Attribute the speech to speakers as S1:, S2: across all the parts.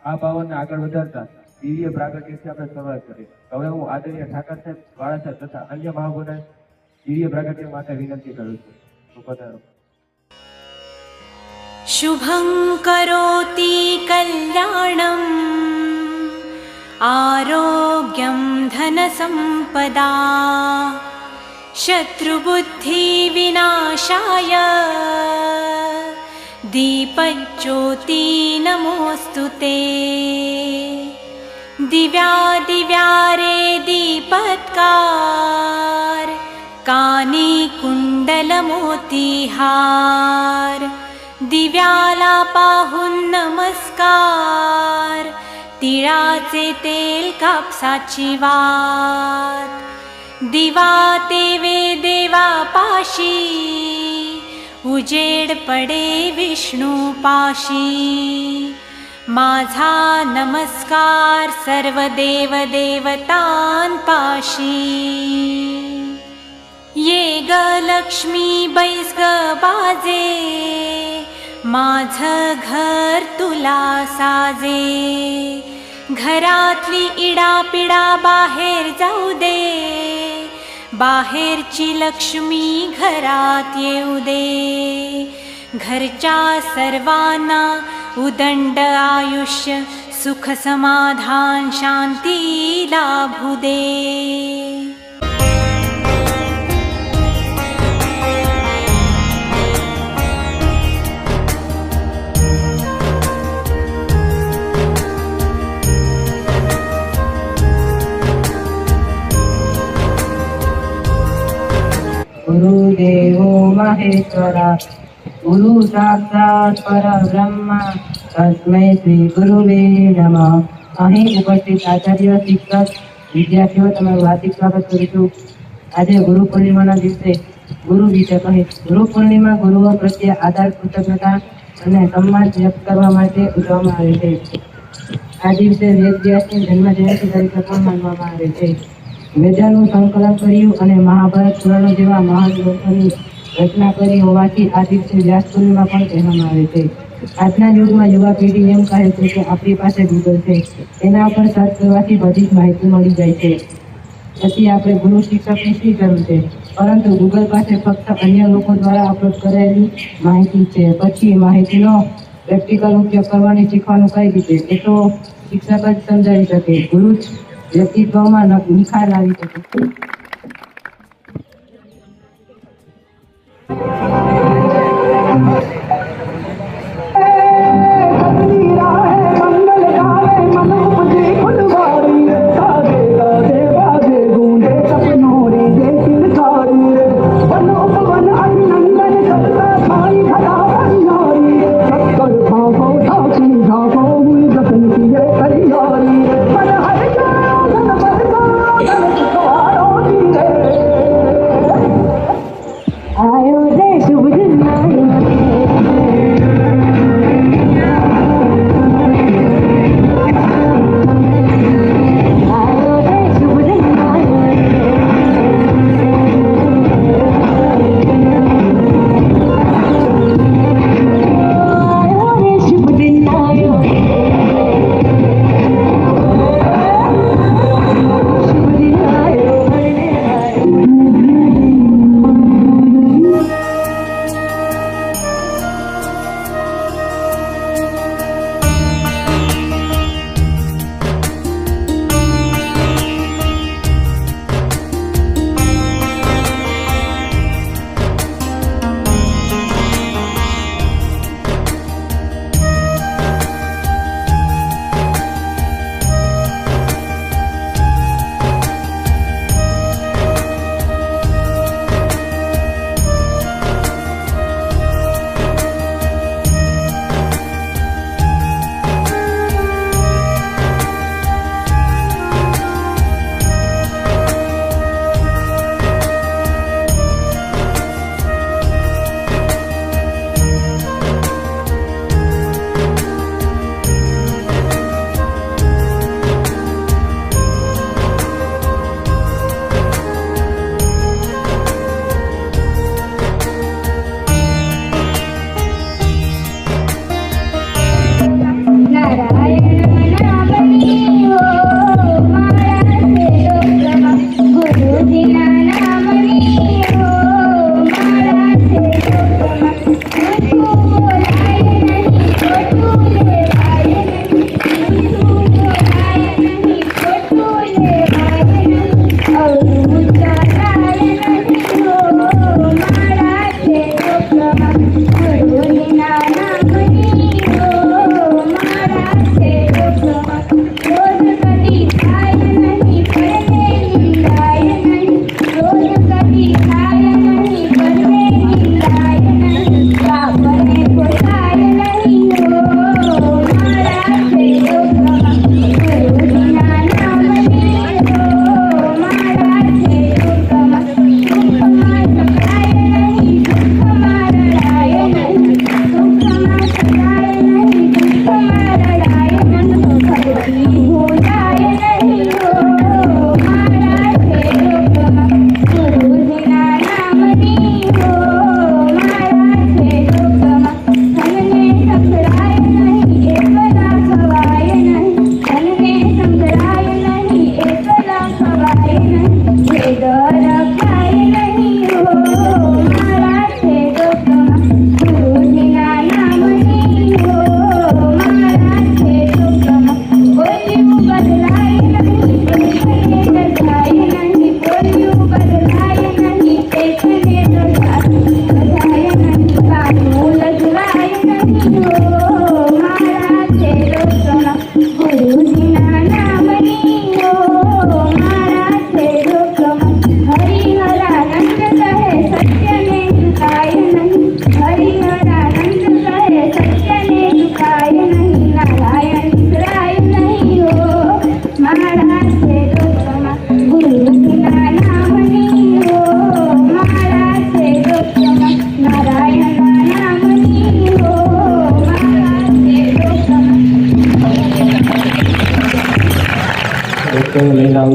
S1: આ ભાવને આગળ વધારતા દિવ્ય પ્રાગટ્યથી આપણે શરૂઆત કરી. હવે હું આદરણીય ઠાકર સાહેબ, વાળા સાહેબ તથા અન્ય મહાનુભાવોને દિવ્ય પ્રાગટ્ય માટે વિનંતી કરું છું. પધારો.
S2: શુભં કરોતિ કલ્યાણમ આરોગ્યમ ધન સંપદા શત્રુબુદ્ધિ વિનાશાય દીપજ્યોતિ નમોસ્તુતે. દિવ્યા દિવ્યા રે દીપત્કાર કાની કુંડલ મોતીહાર दिव्यालापाहून नमस्कार तिळाचे तेल कापसाची वात दिवा तेवे देवा पाशी उजेड पडे विष्णू पाशी. माझा नमस्कार सर्व देव देवतां पाशी. ये ग लक्ष्मी बैस ग बाजे माझं घर तुला साजे. घरातली इडापिडा बाहेर जाऊ दे बाहेरची लक्ष्मी घरात येऊ दे. घरच्या सर्वांना उदंड आयुष्य सुख समाधान शांती लाभू दे.
S3: गुरुदेवो महेश्वरा गुरु साक्षात् परब्रह्म तस्मै श्री गुरुवे नमः. અહીં ઉપસ્થિત આચાર્ય, શિક્ષક, વિદ્યાર્થીઓ તમારું હાર્દિક સ્વાગત કરું છું. આજે ગુરુ પૂર્ણિમાના દિવસે ગુરુ વિશે કહીશ. ગુરુ પૂર્ણિમા ગુરુઓ પ્રત્યે આદર, કૃતજ્ઞતા અને સન્માન વ્યક્ત કરવા માટે ઉજવવામાં આવે છે. આ દિવસે વેદવ્યાસની જન્મજયંતિ તરીકે પણ માનવામાં આવે છે. વેદોનું સંકલન કર્યું અને મહાભારત, પુરાણો જેવા મહાન ગ્રંથોની રચના કરી હોવાથી આ દિવસે વ્યાસ પૂર્ણિમા પણ કહેવામાં આવે છે. આજના યુગમાં યુવા પેઢી એમ કહે છે કે આપણી પાસે ગૂગલ છે, એના પર સર્ચ કરવાથી બધી જ માહિતી મળી જાય છે. પછી આપણે ગુરુ શિક્ષકની શી જરૂર છે? પરંતુ ગૂગલ પાસે ફક્ત અન્ય લોકો દ્વારા અપલોડ કરાયેલી માહિતી છે. પછી માહિતીનો પ્રેક્ટિકલ ઉપયોગ કરવાની શીખવાનું કઈ રીતે? એ તો શિક્ષક જ સમજાવી શકે. ગુરુ જ વ્યક્તિત્વમાં નિખાર લાવી શકે.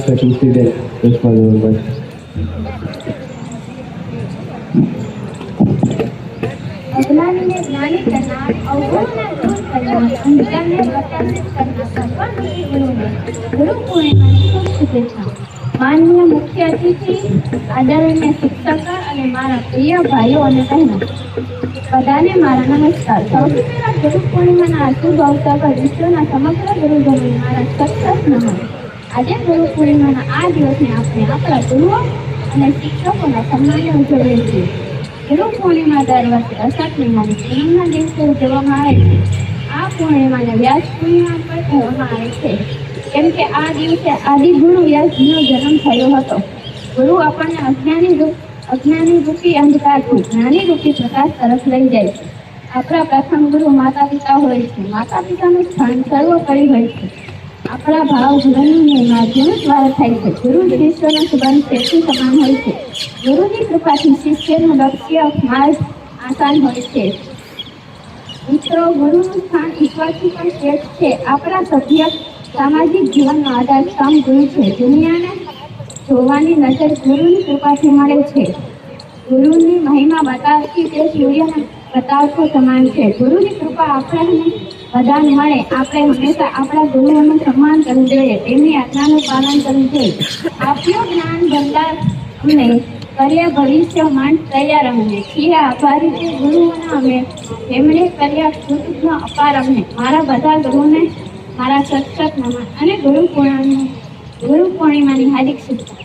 S1: આવશે તુલસીબેન પુષ્પા.
S4: અજ્ઞાનીને જ્ઞાની કરનાર, અવગુણને દૂર કરનાર, અંધકારને પ્રકાશિત કરનાર સર્વગુણી ગુરુને ગુરુ પૂર્ણિમાની ખૂબ શુભેચ્છા. માનનીય મુખ્ય અતિથિ, આદરણીય શિક્ષક અને મારા પ્રિય ભાઈઓ અને બહેનો, બધાને મારા નમસ્કાર. સૌથી પહેલા ગુરુ પૂર્ણિમાના શુભ અવસર પર વિશ્વના સમગ્ર ગુરુજનોને મારા સખત નમન. આજે ગુરુ પૂર્ણિમાના આ દિવસને આપણે આપણા ગુરુઓ અને શિક્ષકોના સન્માને ઉજવીએ છીએ. ગુરુ પૂર્ણિમા દર વર્ષે અષાઢ મહિનાની પૂનમના દિવસે ઉજવવામાં આવે છે. આ પૂર્ણિમાને વ્યાસ પૂર્ણિમા પણ કહેવામાં આવે છે, કેમ કે આ દિવસે આદિ ગુરુ વ્યાસજીનો જન્મ થયો હતો. ગુરુ આપણને અજ્ઞાની રૂપી અંધકારથી જ્ઞાની રૂપી પ્રકાશ તરફ લઈ જાય છે. આપણા પ્રથમ ગુરુ માતા પિતા હોય છે. માતા પિતાનું સ્થાન સર્વોપરી હોય છે. આપણા ભાવ ગુરુની માધ્યમ દ્વારા થાય છે. ગુરુ શિષ્યનો સંબંધ સેતુ સમાન હોય છે. ગુરુની કૃપાથી શિષ્યનું લક્ષ્ય માર્ગ આસાન હોય છે. મિત્રો, ગુરુનું સ્થાન ઈશ્વરથી પણ શ્રેષ્ઠ છે. આપણા સભ્ય સામાજિક જીવનનો આધાર સ્તંભ ગુરુ છે. દુનિયાને જોવાની નજર ગુરુની કૃપાથી મળે છે. ગુરુની મહિમા બતાવતી તે સૂર્યના પ્રતાપ સમાન છે. ગુરુની કૃપા આપણને બધાને મળે. આપણે હંમેશા આપણા ગુરુઓનું સન્માન કરવું જોઈએ, તેમની આજ્ઞાનું પાલન કરવું જોઈએ. આપ્યું જ્ઞાન ભંડાર અમને કર્યા ભવિષ્ય માંડ તૈયાર અમને છીએ આભારી છે ગુરુઓના અમે, તેમણે કર્યા કૃતજ્ઞ અપાર અમને. મારા બધા ગુરુને મારા સતત નમન અને ગુરુ પૂર્ણિમાની હાર્દિક શુભેચ્છા.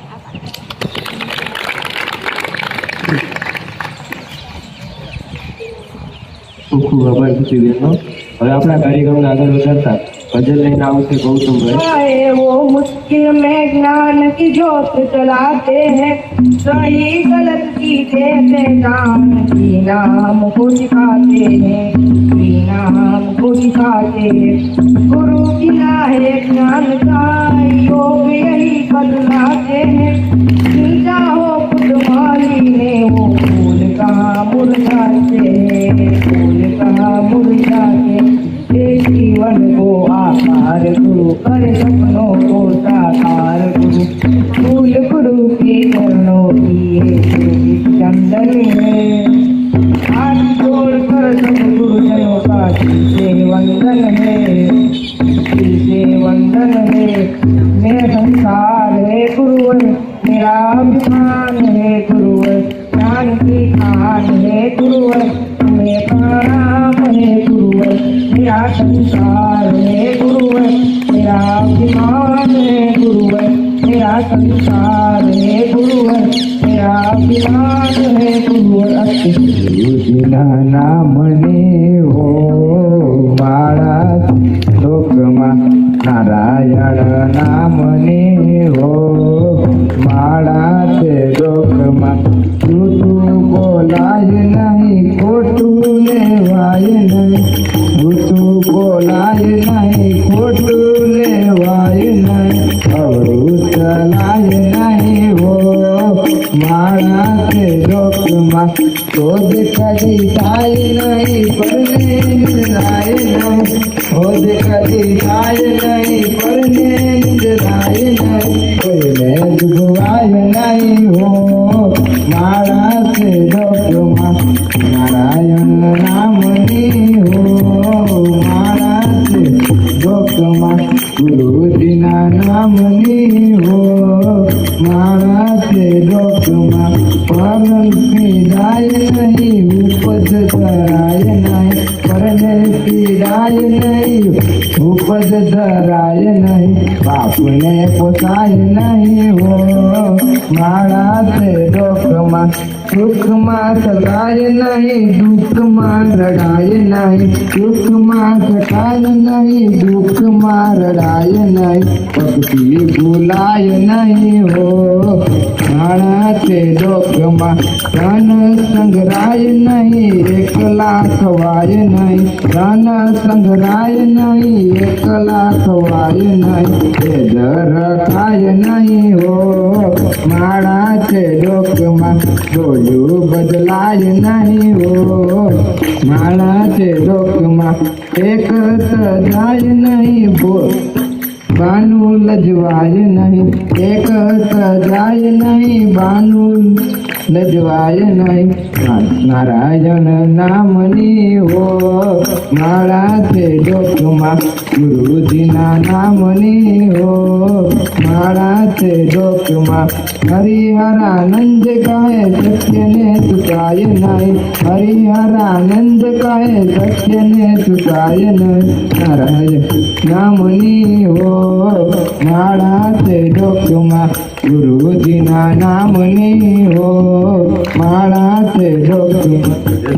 S1: ખૂબ ખૂબ આભાર તુલસીબેનનો. હવે આપણા કાર્યક્રમને આગળ વધારતા भजन लेना आवश्यक गौतम भाई।
S3: वो मुश्किल में ज्ञान की जोत जलाते हैं, सही गलत की देते दान, की नाम को सिखाते हैं, की नाम को सिखाते हैं। गुरु की राह ज्ञान का योग यही बदलाते हैं, सीधा हो खुद माली ने वो फूल कहाँ मुरझाते हैं, फूल कहाँ मुरझाते। जीवन को आकार गुरु कर सपनों को साकार गुरु, फूल गुरु के चरणों की चंदन है। हाथ जोड़कर सब गुरुजनों का से वंदन है, से वंदन है। मेरा संसार है गुरुवर, मेरा अभिमान है गुरुवर, ज्ञान की खान है गुरुवर, हमें प्रणाम है गुरुवर। मेरा संसार है गुरुवर, मेरा अभिमान है गुरुवर, मेरा संसार है गुरुवर, मेरा अभिमान है गुरुवर। गुरुजीना नाम ने हो मारा लोकमा, नारायण नाम ने हो मारा ते लोकमा। जूठू बोलाय नहीं, खोटू लेवाय नहीं, जूठू बोलाय नहीं, खोटू लेवाय नहीं, अवरू चलाय नहीं हो मारा के लोकमा। खोद कदी जाय नहीं, परने निंदाय नहीं, खोद कदी जाय नहीं, परने निंदाय नहीं, कोઈને ડૂબવાય નહીં हो मारा के लोकमा। नारायण नाम ने हो मारा के लोकमा, गुरुजीना नाम ने हो मारा के लोकमा। परम पीड़ाय नहीं, उपज धराय नहीं, परने पीड़ाय नहीं, उपज धराय नहीं, बापने पोसाय नहीं हो मारा के लोकमा। सुख में सगाय नहीं, दुख में रड़ाय नहीं, सुख में सगाय नहीं, दुख में रड़ाय नहीं, भक्ति भूलाय नहीं हो मारा के लोकमा। धन संग्राय नहीं, एकला खवाय नहीं, धन संग्राय नहीं, एकला खवाय नहीं, जर खाय नहीं हो मारा के लोकमा। डोलू बदलाय नहीं हो मारा के लोकमा। एक जाय नहीं
S5: બાનું લજવાય નહીં, એક જાય નહીં, બાનું લજવાય નહીં. નારાયણ નામની હો માળા છે ડોકમાં, ગુરુજીના નામની હો માળા છે ડોકમાં. હરિહરાનંદ કહે સત્યને ચુકાય નહીં, હરિહરાનંદ કહે સત્યને ચુકાય નહીં. નારાયણ નામની હો માળા છે ડોકમાં, ગુરુજીના નામની હો માળા છે ડોકમાં.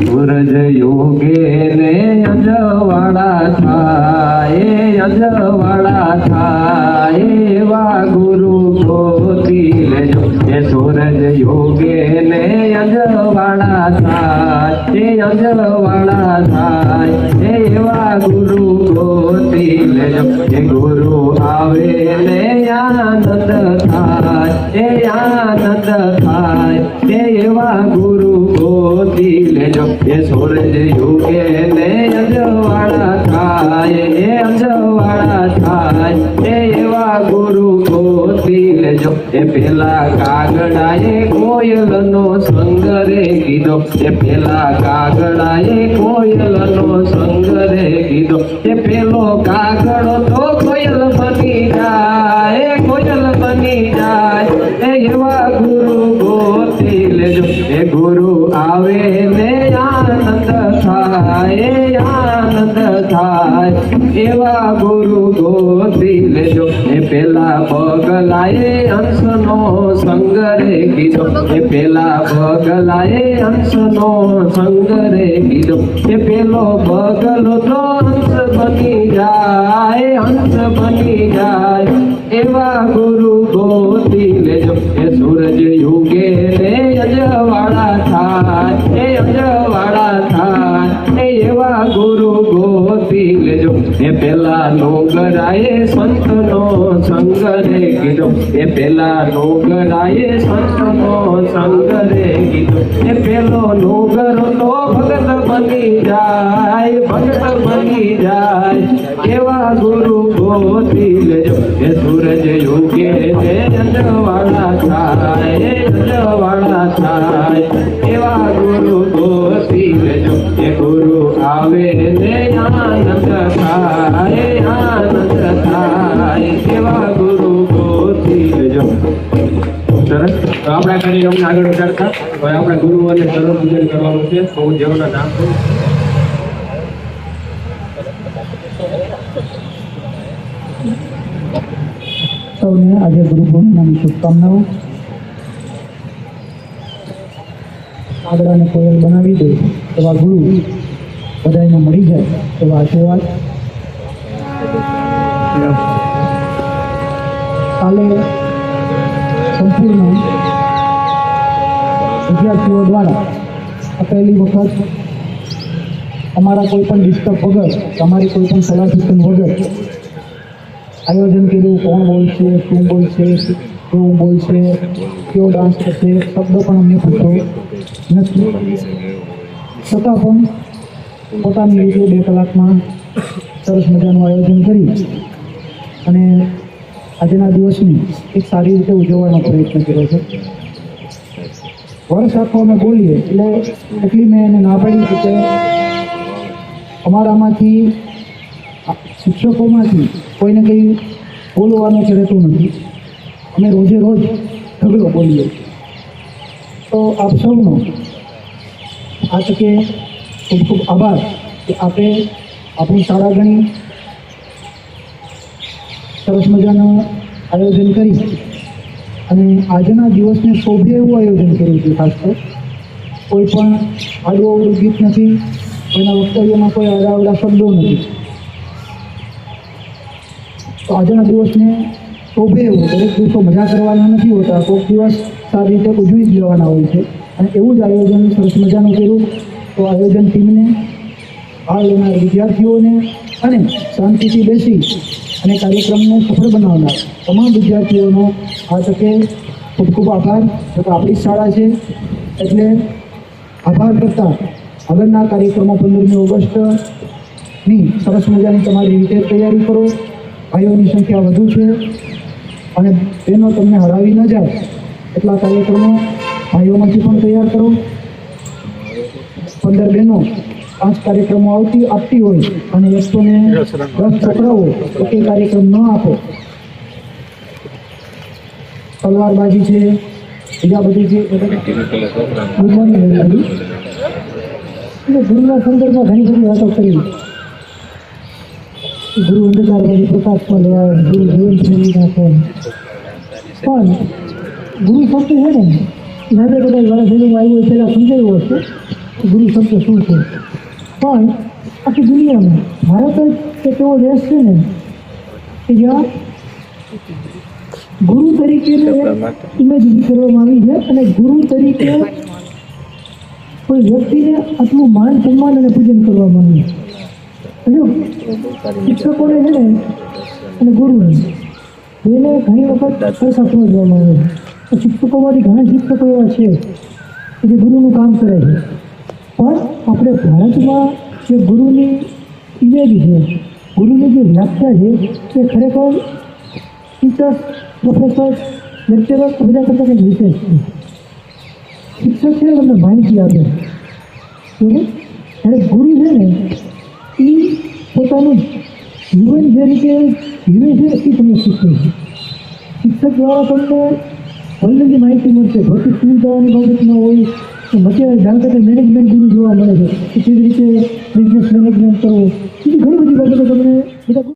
S5: સૂરજ યોગે ને અજવાળા થાય, અજવાળા થાય એવા ગુરુ ગોતી લેજો. એ સૂરજ યોગે ને અજવાળા થાય, એ અજવાળા થાય એવા ગુરુ ગોતી લેજો. એ ગુરુ આવે ને આનંદ થાય, એ આનંદ થાય એવા ગુરુ ગોતી લેજો. એ સૂરજ યુગે ને અજવાળા થાય, એ અજવાળા થાય એવા ગુરુ ગોતી લેજો. એ પેલા કાગડાએ કોયલનો સંગ રે કીધો, એ પેલા કાગડાએ કોયલનો સંગ રે કીધો. એ પેલો કાગડો તો કોયલ બની જાય, કોયલ બની જાય એવા ગુરુ ગોતી લેજો. એ ગુરુ આવે ને આનંદ થાય, આનંદ થાય એવા ગુરુ ગોતી લેજો. એ પેલા પગલાએ હંસનો સંગ રે કીધો, એ પેલા પગલાએ હંસનો સંગ રે કીધો. એ પેલો પગલો તો હંસ બની જાય, હંસ બની જાય એવા ગુરુ ગોતી લેજો. એ સૂરજ યુગે ને અજવાળા થાય, એ અજવાળા થાય એવા ગુરુ ગોતી લેજો. એ પેલા નોગરાએ સંતનો સંગ રે કીધો, એ પેલા નોગરાએ સંતનો સંગ રે કીધો. એ પેલો નોગરો તો ભગત બની જાય, ભગત બની જાય એવા ગુરુ ગોતી લેજો. એ સૂરજ યુગે ને અજવાળા થાય, અજવાળા થાય એવા ગુરુ ગોતી લેજો. એ ગુરુ આવે ને આનંદ થાય, આનંદ થાય એવા ગુરુ ગોતી લેજો. સરસ. તો આપણા કાર્યક્રમને આગળ વધારતા હવે આપણે ગુરુઓને સર્વ પૂજન કરવાનું છે. હું જેઓના નામ છે
S6: સૌને આજે ગુરુ પૂર્ણિમાની શુભકામનાઓ. આગળને કોયલ બનાવી દે એવા ગુરુ બધાને મળી જાય એવા આશીર્વાદ. કાલે સંપૂર્ણ વિદ્યાર્થીઓ દ્વારા પહેલી વખત અમારા કોઈ પણ ડિસ્ટર્બ વગર, અમારી કોઈ પણ સલાહ સૂચન વગર આયોજન કર્યું. કોણ બોલશે, શું બોલશે, કેવું બોલશે, કેવો ડાન્સ કરશે, શબ્દો પણ અમને પૂછો નથી. છતાં પણ પોતાની રીતે 2 કલાકમાં સરસ મજાનું આયોજન કરી અને આજના દિવસને એક સારી રીતે ઉજવવાનો પ્રયત્ન કર્યો છે. વર્ષ આખો અમે બોલીએ એટલે એટલી મેં એને ના પાડી કે અમારામાંથી શિક્ષકોમાંથી કોઈને કંઈ બોલવાનું કે રહેતું નથી. અમે રોજે રોજ ઢગલો બોલીએ. તો આપ સૌનો આ તકે ખૂબ ખૂબ આભાર કે આપે આપણી શાળા ગણી સરસ મજાનું આયોજન કરી અને આજના દિવસને શોભે એવું આયોજન કર્યું છે. ખાસ તો કોઈ પણ આડું અવડું ગીત નથી, કોઈના વક્તવ્યમાં કોઈ આડાવડા શબ્દો નથી. તો આજના દિવસને શોભે એવું, દરેક દિવસો મજા કરવાના નથી હોતા, કોઈક દિવસ સારી રીતે ઉજવી જ લેવાના હોય છે. અને એવું જ આયોજન સરસ મજાનું કર્યું. તો આયોજન ટીમને, ભાગ લેનાર વિદ્યાર્થીઓને અને શાંતિથી બેસી અને કાર્યક્રમને સફળ બનાવનાર તમામ વિદ્યાર્થીઓનો આ તકે ખૂબ ખૂબ આભાર. તો આપણી શાળા છે એટલે આભાર કરતાં આગળના કાર્યક્રમો 15મી ઓગસ્ટની સરસ મજાની તમારી રીતે તૈયારી કરો. ભાઈઓની સંખ્યા વધુ છે અને બહેનો તમને હરાવી ન જાય એટલા કાર્યક્રમો ભાઈઓમાંથી પણ તૈયાર કરો. 15 બહેનો 5 કાર્યક્રમો આપતી હોય અને 110 છોકરાઓ તો એ કાર્યક્રમ ન આપો. તલવારબાજી છે, બીજા બધી છે. ગુરુના સંદર્ભમાં ઘણી બધી વાતો કરી. ગુરુ અંધકારબાજી પ્રકાશમાં લેવા, ગુરુ જીવન શૈલી નાખે. પણ ગુરુ શબ્દ છે ને નાના કદાચ વાળા શૈલીમાં આવ્યો પહેલાં સમજાવ્યો હશે ગુરુ શબ્દ શું છે. પણ આખી દુનિયામાં ભારત જ એક એવો દેશ છે ને કે જ્યાં ગુરુ તરીકેનું ઇમેજ ઊભી કરવામાં આવી છે અને ગુરુ તરીકે કોઈ વ્યક્તિને આટલું માન સન્માન અને પૂજન કરવામાં આવ્યું. હજુ શિક્ષકોને છે ને અને ગુરુને એને ઘણી વખત સરખા સમજવામાં આવે છે. શિક્ષકોમાંથી ઘણા શિક્ષકો એવા છે કે જે ગુરુનું કામ કરે છે. પણ આપણે ભારતમાં જે ગુરુની ઇમેજ છે, ગુરુની જે વ્યાખ્યા છે એ ખરેખર ટીચર્સ, પ્રોફેસર્સ, લેક્ચરર બધા કરતાં કંઈક વિશેષ છે. શિક્ષક છે તમને માહિતી આપે જ્યારે ગુરુ છે ને એ પોતાનું જીવન જે રીતે જીવે છે એ તમને શીખવે છે. શિક્ષક દ્વારા તમને ઓલરેડી માહિતી મળશે. ભૌતિક સુવિધાઓની બાબતમાં હોય તો અત્યારે જાણતા મેનેજમેન્ટ ગુરુ જોવા મળે છે કે કેવી રીતે બિઝનેસ મેનેજમેન્ટ કરવો, બીજી ઘણી બધી બાબતો તમને બધા